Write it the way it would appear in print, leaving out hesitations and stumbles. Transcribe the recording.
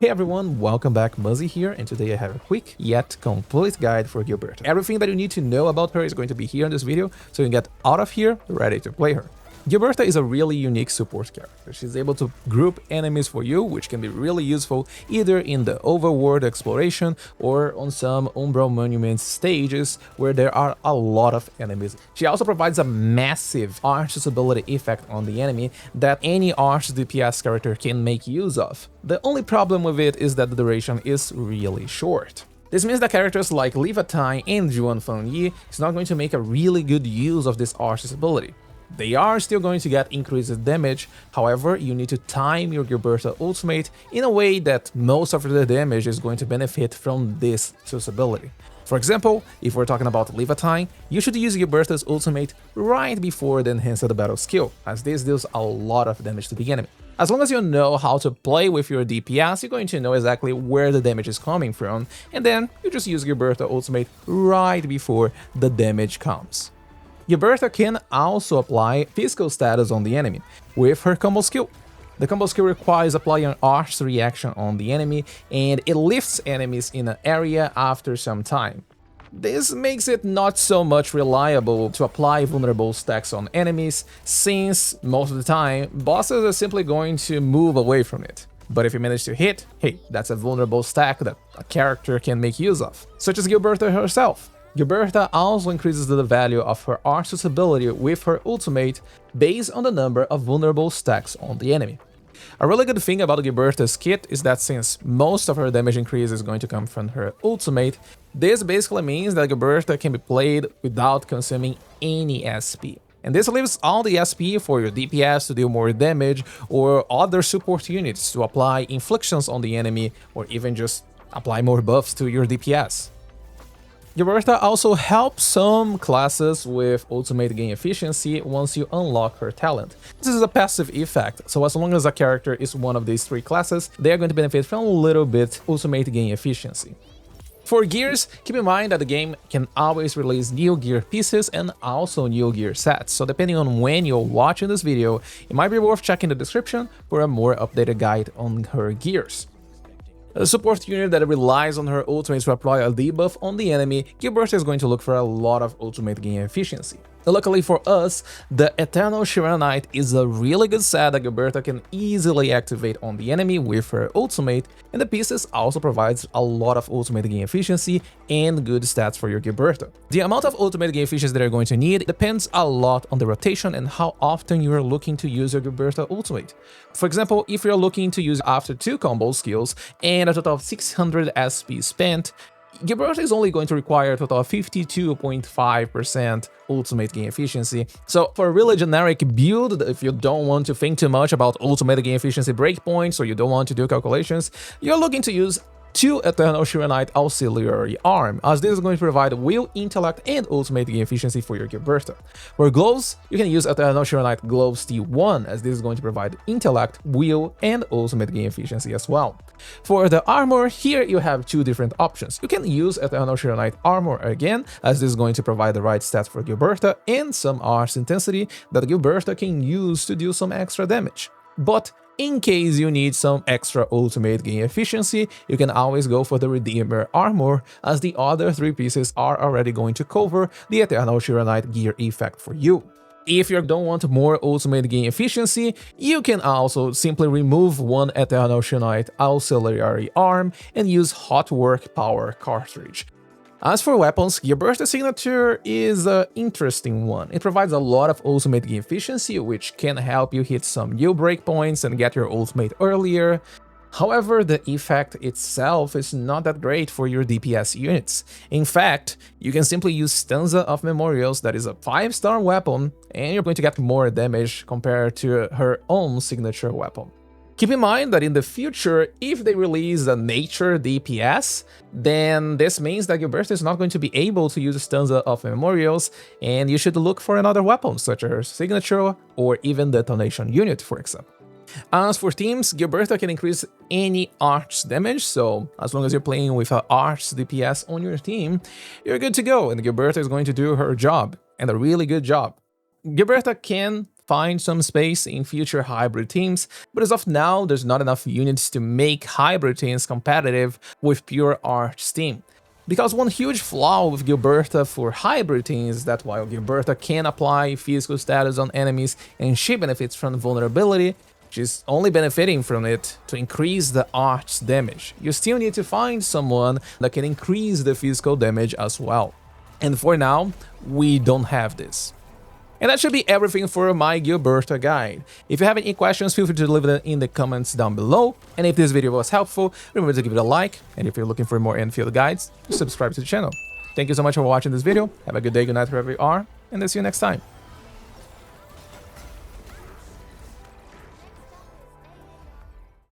Hey everyone, welcome back, Muzzy here, and today I have a quick yet complete guide for Gilberta. Everything that you need to know about her is going to be here in this video, so you can get out of here ready to play her. Gilberta is a really unique support character. She's able to group enemies for you, which can be really useful either in the overworld exploration or on some Umbral Monuments stages where there are a lot of enemies. She also provides a massive arch disability effect on the enemy that any arch DPS character can make use of. The only problem with it is that the duration is really short. This means that characters like Leviathan and Juan Fan Yi is not going to make a really good use of this arch disability. They are still going to get increased damage, however, you need to time your Gilberta ultimate in a way that most of the damage is going to benefit from this ability. For example, if we're talking about Leviathan, you should use Gilberta's ultimate right before the Enhanced Battle skill, as this deals a lot of damage to the enemy. As long as you know how to play with your DPS, you're going to know exactly where the damage is coming from, and then you just use Gilberta ultimate right before the damage comes. Gilberta can also apply physical status on the enemy with her combo skill. The combo skill requires applying an arch reaction on the enemy, and it lifts enemies in an area after some time. This makes it not so much reliable to apply vulnerable stacks on enemies, since most of the time, bosses are simply going to move away from it. But if you manage to hit, hey, that's a vulnerable stack that a character can make use of, such as Gilberta herself. Gilberta also increases the value of her arch ability with her ultimate based on the number of vulnerable stacks on the enemy. A really good thing about Gilberta's kit is that since most of her damage increase is going to come from her ultimate, this basically means that Gilberta can be played without consuming any SP. And this leaves all the SP for your DPS to deal more damage or other support units to apply inflictions on the enemy or even just apply more buffs to your DPS. Gilberta also helps some classes with ultimate gain efficiency once you unlock her talent. This is a passive effect, so as long as a character is one of these three classes, they are going to benefit from a little bit ultimate gain efficiency. For gears, keep in mind that the game can always release new gear pieces and also new gear sets, so depending on when you're watching this video, it might be worth checking the description for a more updated guide on her gears. A support unit that relies on her ultimate to apply a debuff on the enemy, Gilberta is going to look for a lot of ultimate gain efficiency. Luckily for us, the Eternal Knight is a really good set that Gilberta can easily activate on the enemy with her ultimate, and the pieces also provides a lot of ultimate gain efficiency and good stats for your Gilberta. The amount of ultimate gain efficiency that you're going to need depends a lot on the rotation and how often you're looking to use your Gilberta ultimate. For example, if you're looking to use after 2 combo skills and a total of 600 SP spent, Gilberta is only going to require a total of 52.5% ultimate gain efficiency. So for a really generic build, if you don't want to think too much about ultimate gain efficiency breakpoints or you don't want to do calculations, you're looking to use 2 Eternal Knight Auxiliary Arm, as this is going to provide will, intellect, and ultimate gain efficiency for your Gilberta. For gloves, you can use Eternal Knight Gloves T1, as this is going to provide intellect, will, and ultimate gain efficiency as well. For the armor, here you have 2 different options. You can use Eternal Knight Armor again, as this is going to provide the right stats for Gilberta and some arch intensity that Gilberta can use to do some extra damage. But in case you need some extra ultimate gain efficiency, you can always go for the Redeemer Armor, as the other 3 pieces are already going to cover the Eternal Knight gear effect for you. If you don't want more ultimate gain efficiency, you can also simply remove one Eternal Knight Auxiliary Arm and use Hot Work Power Cartridge. As for weapons, Gilberta's signature is an interesting one. It provides a lot of ultimate gain efficiency, which can help you hit some new breakpoints and get your ultimate earlier. However, the effect itself is not that great for your DPS units. In fact, you can simply use Stanza of Memorials, that is a 5-star weapon, and you're going to get more damage compared to her own signature weapon. Keep in mind that in the future, if they release a nature DPS, then this means that Gilberta is not going to be able to use Stanza of Memorials, and you should look for another weapon, such as her signature or even Detonation Unit, for example. As for teams, Gilberta can increase any arch damage, so as long as you're playing with an arch DPS on your team, you're good to go, and Gilberta is going to do her job, and a really good job. Gilberta can find some space in future hybrid teams, but as of now, there's not enough units to make hybrid teams competitive with pure Arch team. Because one huge flaw with Gilberta for hybrid teams is that while Gilberta can apply physical status on enemies and she benefits from vulnerability, she's only benefiting from it to increase the Arch's damage. You still need to find someone that can increase the physical damage as well. And for now, we don't have this. And that should be everything for my Gilberta guide. If you have any questions, feel free to leave them in the comments down below. And if this video was helpful, remember to give it a like. And if you're looking for more Endfield guides, subscribe to the channel. Thank you so much for watching this video. Have a good day, good night, wherever you are, and I'll see you next time.